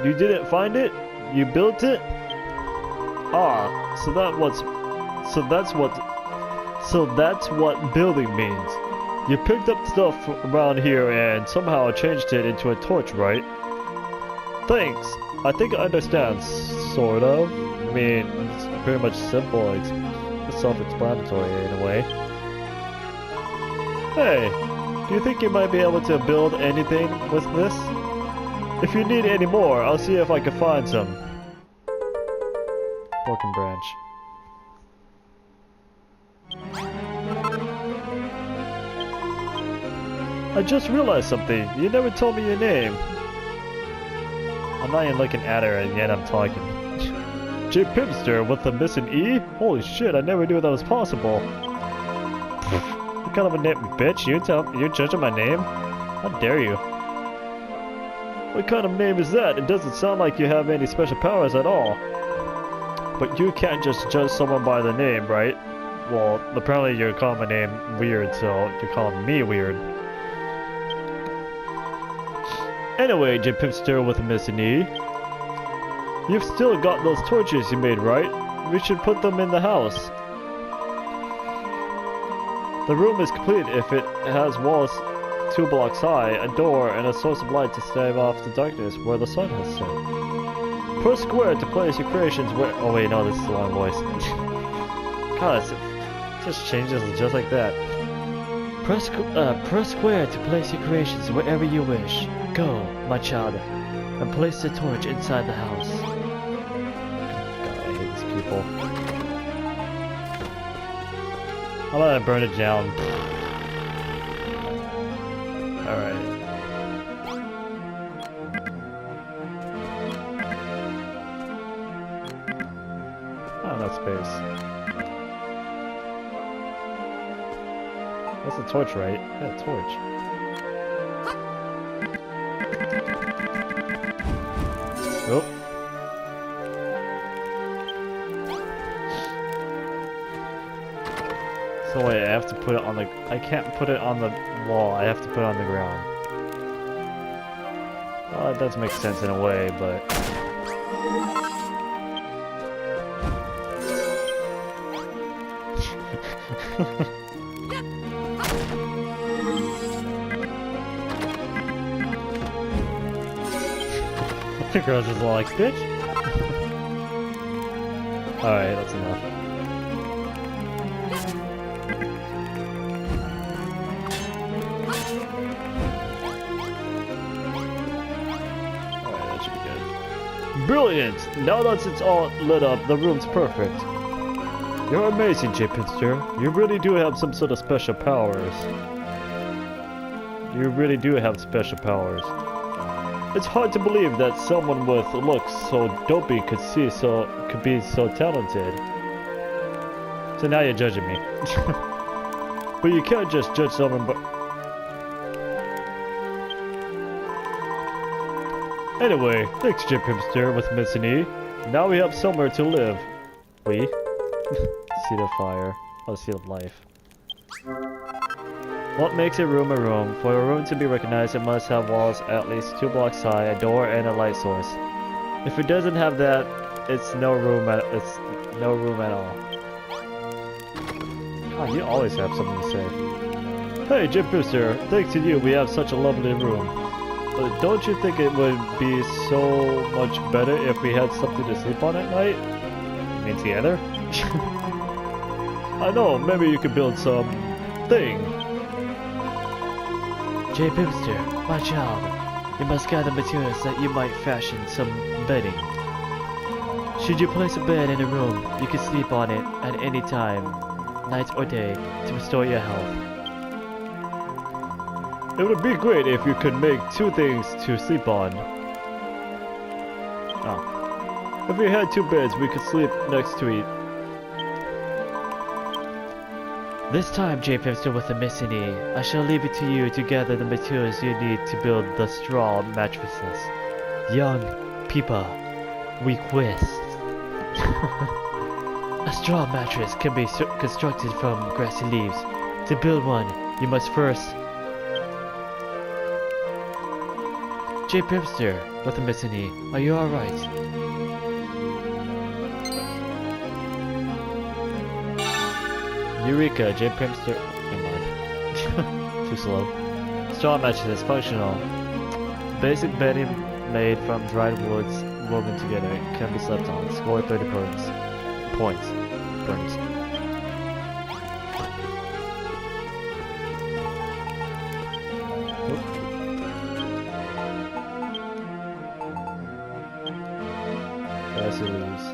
You didn't find it? You built it? Ah, so that's what building means. You picked up stuff around here and somehow changed it into a torch, right? Thanks. I think I understand, sort of. I mean, it's pretty much simple. It's self-explanatory in a way. Hey, do you think you might be able to build anything with this? If you need any more, I'll see if I can find some. Broken branch. I just realized something. You never told me your name. I'm not even looking at her and yet I'm talking. J. Pipster with the missing E? Holy shit, I never knew that was possible. What kind of a name, bitch? You're judging my name? How dare you? What kind of name is that? It doesn't sound like you have any special powers at all. But you can't just judge someone by the name, right? Well, apparently you're calling my name weird, so you're calling me weird. Anyway, J. Pipster with a missing E. You've still got those torches you made, right? We should put them in the house. The room is complete if it has walls 2 blocks high, a door, and a source of light to stave off the darkness where the sun has set. Press square to place your creations where— oh wait, no, this is the wrong voice. God, it just changes just like that. Press square to place your creations wherever you wish. Go, my child, and place the torch inside the house. God, I hate these people. How about I burn it down? Alright. Oh, no space. That's the torch, right? Yeah, torch. Oh. So wait, I have to put it on the— I can't put it on the wall, I have to put it on the ground. Well, that does make sense in a way, but... The girl's just like, bitch. Alright, that's enough. Alright, that should be good. Brilliant! Now that it's all lit up, the room's perfect. You're amazing, J. Pipster. You really do have some sort of special powers. You really do have special powers. It's hard to believe that someone with looks so dopey could be so talented. So now you're judging me. But you can't just judge someone but... Anyway, thanks J. Pipster with missing E. Now we have somewhere to live. We? Seed of fire. Oh, seed of life. What makes a room a room? For a room to be recognized, it must have walls at least 2 blocks high, a door, and a light source. If it doesn't have that, it's no room at all. God, you always have something to say. Hey, J. Pipster, thanks to you, we have such a lovely room. But don't you think it would be so much better if we had something to sleep on at night? I mean, together? I know, maybe you could build some thing. J. Pipster, my child, you must gather materials that you might fashion some bedding. Should you place a bed in a room, you can sleep on it at any time, night or day, to restore your health. It would be great if you could make 2 things to sleep on. Oh. If we had 2 beds, we could sleep next to each. This time, J. Pipster with the missing E, I shall leave it to you to gather the materials you need to build the straw mattresses. Young people, we quest. A straw mattress can be constructed from grassy leaves. To build one, you must first J Pipster with a missing E. Are you alright? Eureka, J Pimster. Never mind. Too slow. Straw mattress is functional. Basic bedding made from dried woods woven together can be slept on. Score 30 points. Points. Guys who lose.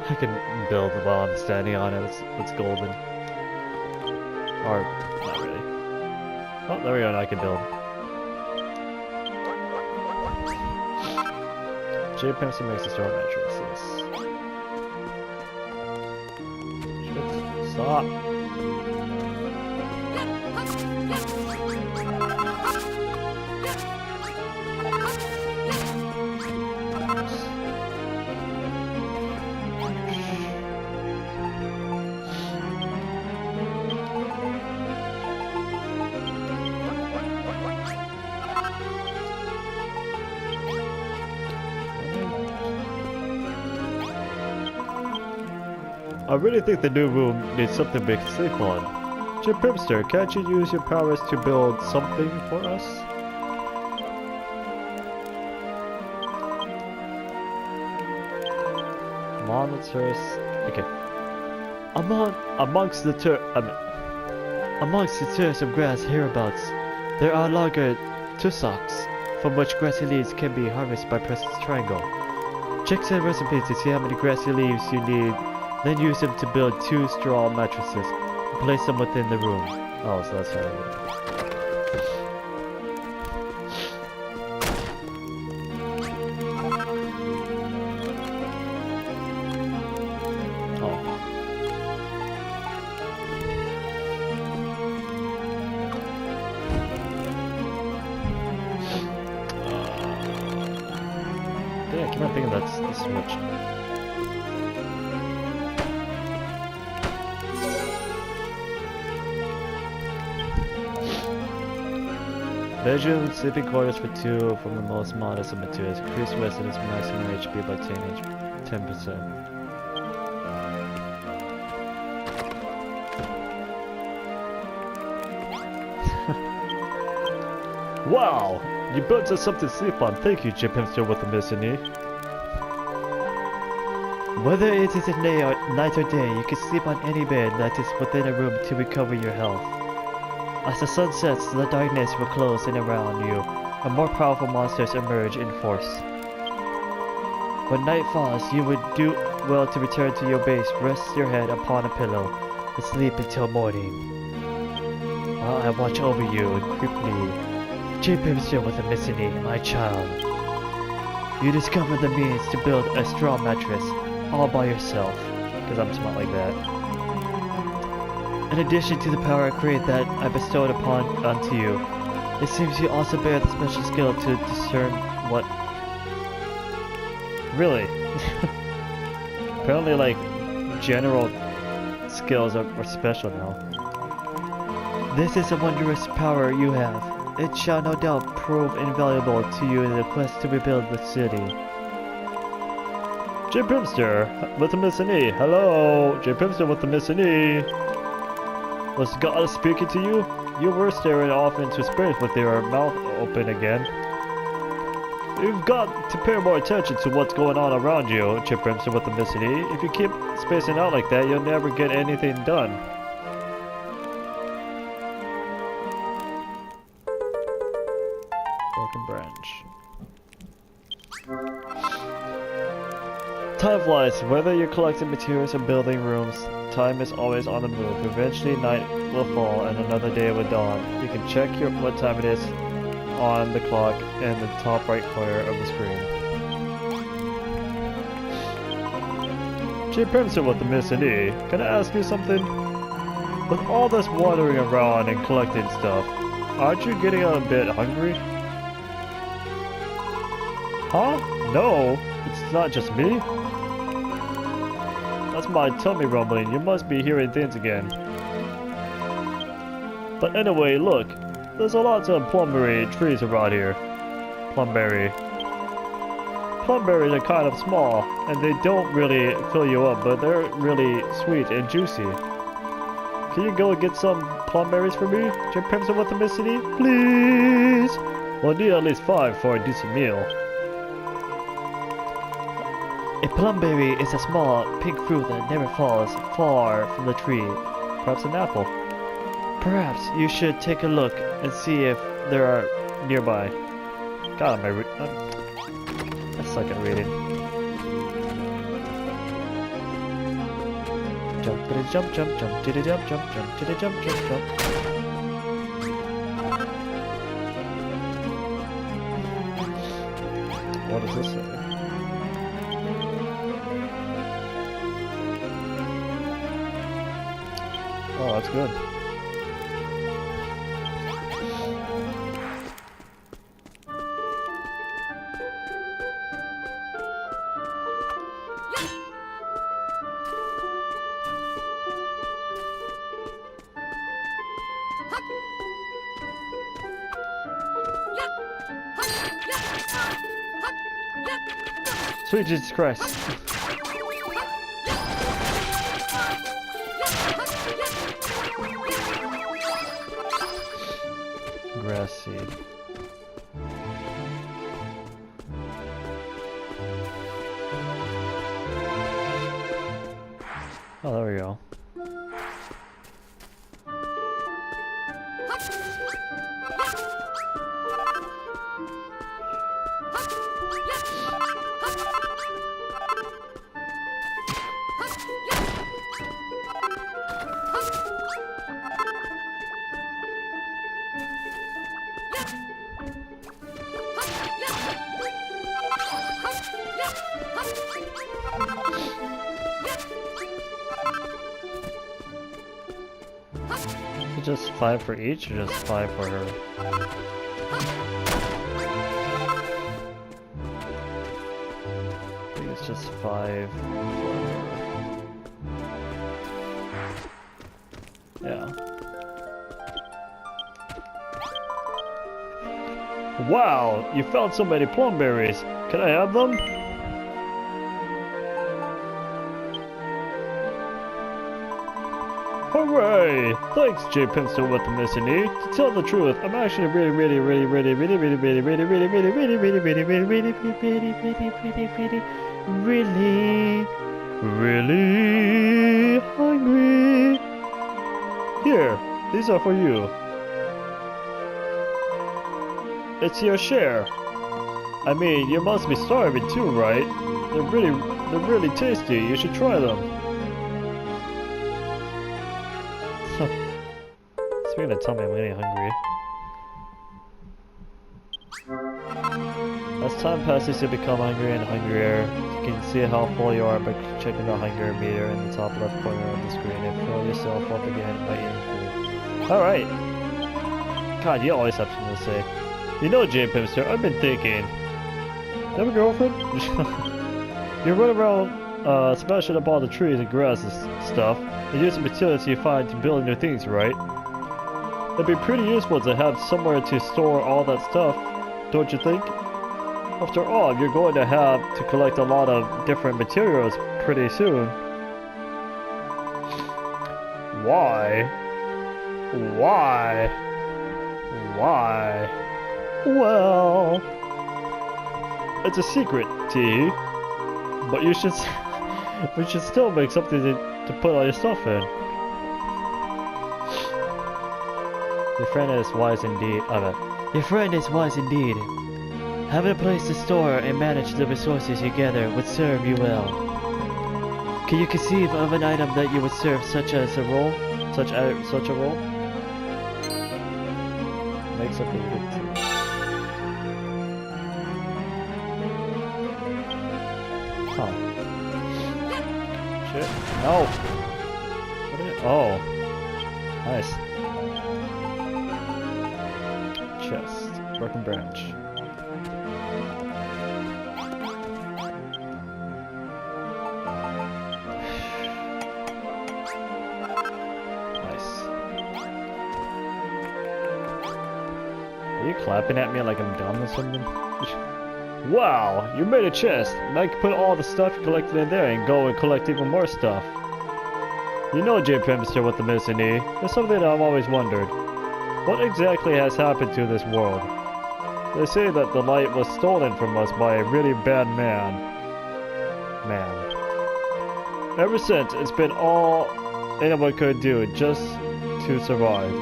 I can build while I'm standing on it. It's golden. Or, not really. Oh, there we go, now I can build. J Pimster makes the straw mattresses. Shit. Stop! I really think the new room needs something we can sleep on. Jim Pimster, can't you use your powers to build something for us? Monitors. Okay. Amongst the turfs of grass hereabouts, there are larger tussocks, from which grassy leaves can be harvested by pressing triangle. Check the recipe to see how many grassy leaves you need. Then use them to build 2 straw mattresses and place them within the room. Oh, so that's how it works. Oh. Yeah, I keep on thinking that's the switch. Bedroom, sleeping quarters for 2 from the most modest of materials. Increase residence maximum HP by 10%. Wow! You built us something to sleep on. Thank you, J Pimster with the missing E. Whether it is night or day, you can sleep on any bed that is within a room to recover your health. As the sun sets, the darkness will close in around you, and more powerful monsters emerge in force. When night falls, you would do well to return to your base, rest your head upon a pillow, and sleep until morning. While I watch over you and creepily, J Pimster with a missing E, my child. You discover the means to build a straw mattress, all by yourself, because I'm smart like that. In addition to the power I create that I bestowed onto you, it seems you also bear the special skill to discern what... Really? Apparently, like, general skills are special now. This is a wondrous power you have. It shall no doubt prove invaluable to you in the quest to rebuild the city. J Pimster with the missing E. Hello, J Pimster with the missing E. Was God speaking to you? You were staring off into space with your mouth open again. You've got to pay more attention to what's going on around you, J Pimster with the missing E. If you keep spacing out like that, you'll never get anything done. Broken branch. Time flies. Whether you're collecting materials or building rooms, time is always on the move. Eventually night will fall and another day will dawn. You can check what time it is on the clock in the top right corner of the screen. J Pimster with the missing E. Can I ask you something? With all this wandering around and collecting stuff, aren't you getting a bit hungry? Huh? No, it's not just me. That's my tummy rumbling. You must be hearing things again. But anyway, look. There's a lot of plumberry trees around here. Plumberry. Plumberries are kind of small, and they don't really fill you up, but they're really sweet and juicy. Can you go get some plumberries for me, Jim Primson with the Mississippi? Please! We'll need at least 5 for a decent meal. A plumberry is a small, pink fruit that never falls far from the tree. Perhaps an apple. Perhaps you should take a look and see if there are Nearby. God, I suck at reading. jump to the jump jump jump to the jump jump jump to the jump jump jump. What does this say? Oh, that's good. Sweet Jesus Christ. Grass seed. Oh, there we go. Just 5 for each, or just 5 for her? I think it's just 5 for her. Yeah. Wow! You found so many plumberries! Can I have them? Hooray! Thanks, J. Pimster with the Missing E. To tell the truth, I'm actually really hungry. Here, these are for you. It's your share. I mean, you must be starving too, right? They're really tasty. You should try them. Speaking of tummy, I'm getting hungry. As time passes, you become hungrier and hungrier. You can see how full you are by checking the hunger meter in the top left corner of the screen and fill yourself up again by eating food. Alright! God, you always have something to say. You know, J. Pimster, I've been thinking. You have a girlfriend? You run around smashing up all the trees and grass and stuff, and use the materials you find to build new things, right? It'd be pretty useful to have somewhere to store all that stuff, don't you think? After all, you're going to have to collect a lot of different materials pretty soon. Why? Why? Why? Well... It's a secret, T. But you should... we should still make something to put all your stuff in. Your friend is wise indeed. Your friend is wise indeed. Having a place to store and manage the resources you gather would serve you well. Can you conceive of an item that you would serve such a role? Such a role? Make something good too. Huh. Shit. No! What is it? Oh. Nice. Chest. Broken branch. Nice. Are you clapping at me like I'm dumb or something? Wow, you made a chest. Now you can put all the stuff you collected in there and go and collect even more stuff. You know, J. Pimster with the missing E, there's something that I've always wondered. What exactly has happened to this world? They say that the light was stolen from us by a really bad man. Ever since, it's been all anyone could do just to survive.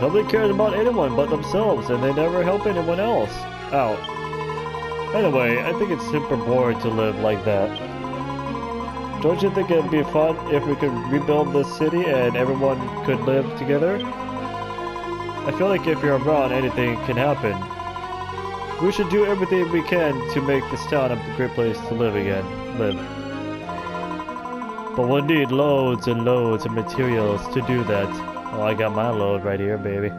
Nobody cares about anyone but themselves, and they never help anyone else out. Anyway, I think it's super boring to live like that. Don't you think it'd be fun if we could rebuild this city and everyone could live together? I feel like if you're around, anything can happen. We should do everything we can to make this town a great place to live again. But we'll need loads and loads of materials to do that. Oh, I got my load right here, baby.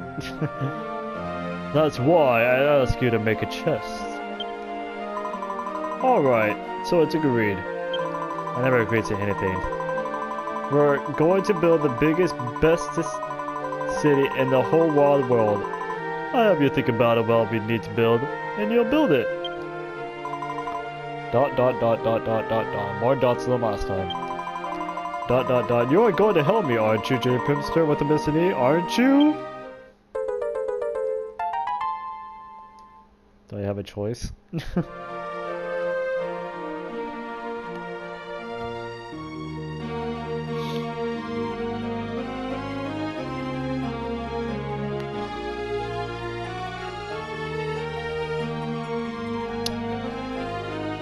That's why I asked you to make a chest. Alright, so it's agreed. I never agreed to anything. We're going to build the biggest, bestest city in the whole wide world. I have you think about it what we need to build, and you'll build it. ... More dots than last time. ... You are going to help me, aren't you, J. Pimster with the missing E, aren't you? Do I have a choice?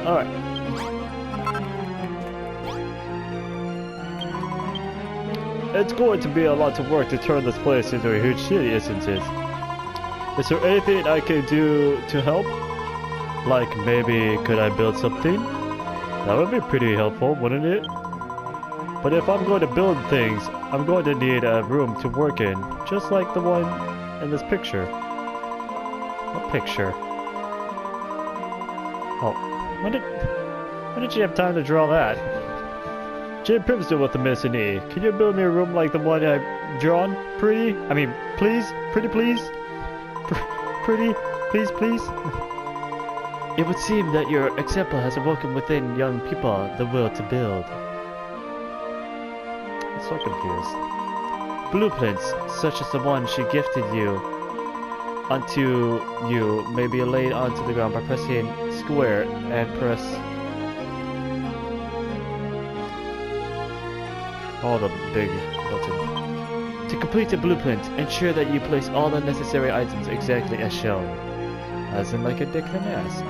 Alright. It's going to be a lot of work to turn this place into a huge city, isn't it? Is there anything I can do to help? Like maybe could I build something? That would be pretty helpful, wouldn't it? But if I'm going to build things, I'm going to need a room to work in, just like the one in this picture. What picture? Oh, when did you have time to draw that? J. Pimster with the missing E. Can you build me a room like the one I've drawn? Pretty? I mean, please? Pretty please? Pretty? Please, please? It would seem that your example has awoken within young people the will to build. I'm so confused. Blueprints, such as the one she gifted you, onto you may be laid onto the ground by pressing square and press... Oh, the big button. To complete the blueprint, ensure that you place all the necessary items exactly as shown. As in like a dick and an ass.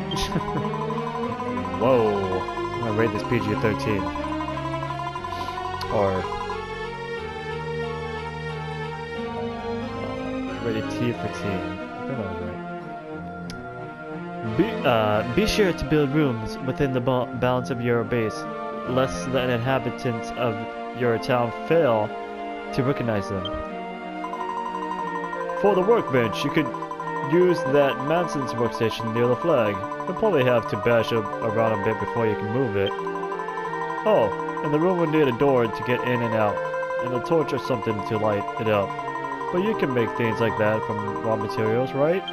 Whoa. I'm gonna rate this PG-13. Or... rated T for teen. I think that was right. Be sure to build rooms within the bounds of your base, lest the inhabitants of your town fail to recognize them. For the workbench, you could use that Manson's workstation near the flag. You'll probably have to bash around a bit before you can move it. Oh, and the room will need a door to get in and out, and a torch or something to light it up. But you can make things like that from raw materials, right?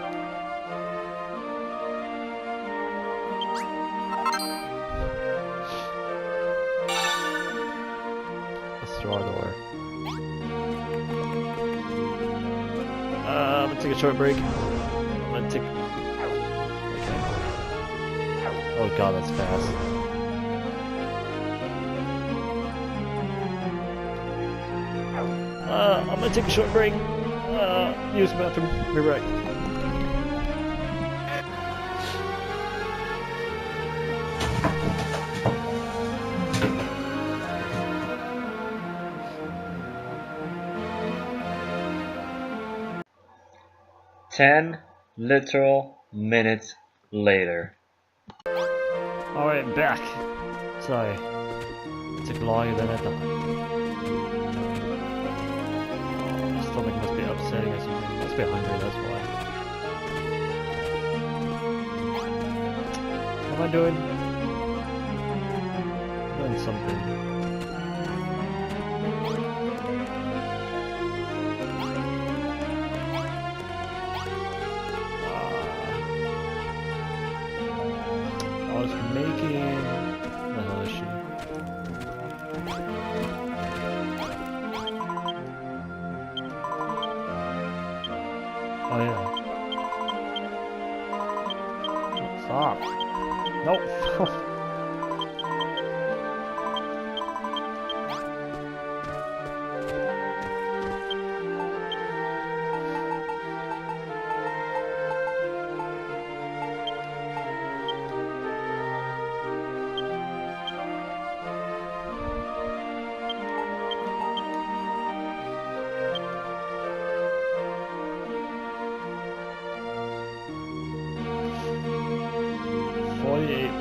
A straw door. I'm gonna take a short break. I'm gonna take... Okay. Oh god, that's fast. I'm gonna take a short break. Use the bathroom. Be right. Ten literal minutes later. Alright, back. Sorry. It took longer than I thought. sitting or something. Must be hungry, that's why. What am I doing? Doing something. I was making... What the hell is she? Oh yeah. Stop. Nope.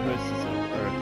Pieces of earth.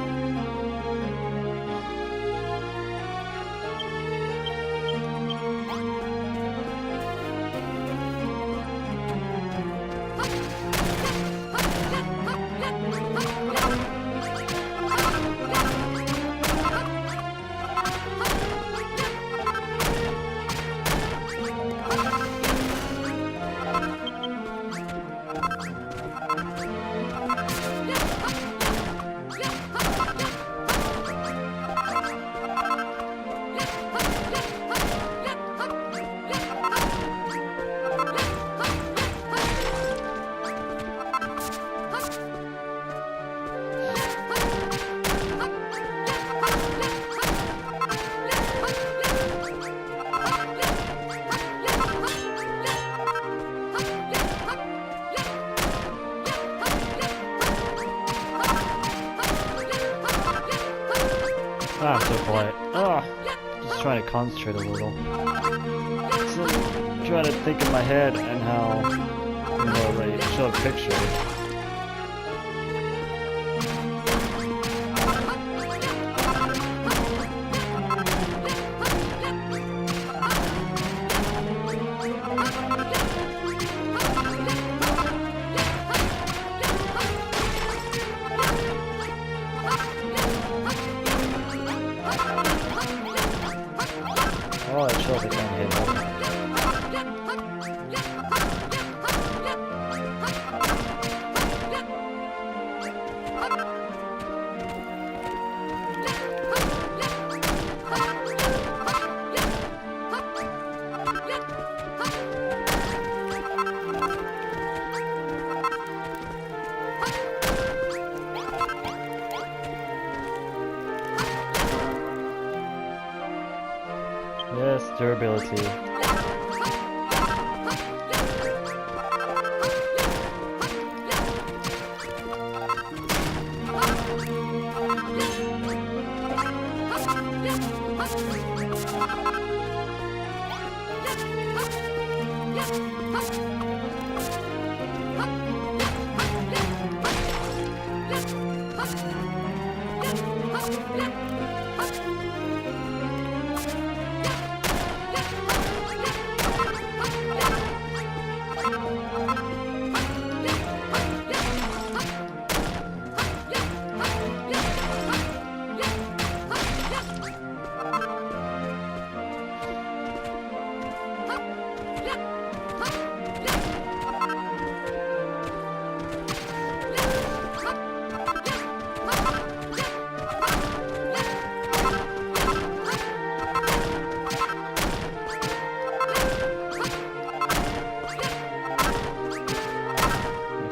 Ah, I'm so quiet. Ugh. Just trying to concentrate a little. Just trying to think in my head and how, you know, they show a picture. Oh, it shows I can't hit it. Yes, durability.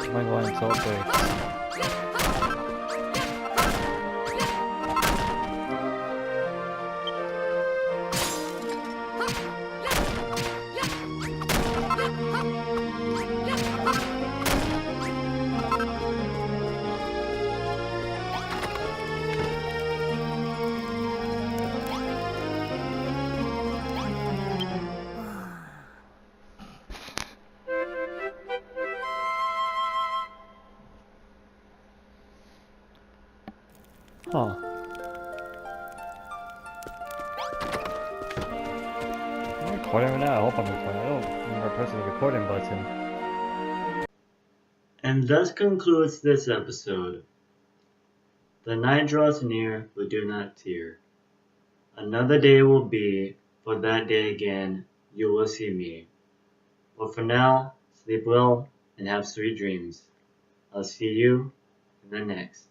Am I going until it breaks? Huh. Am I recording right now? I hope I'm recording. I don't remember pressing the recording button. And thus concludes this episode. The night draws near, but do not tear. Another day will be, for that day again you will see me. But for now, sleep well and have sweet dreams. I'll see you in the next.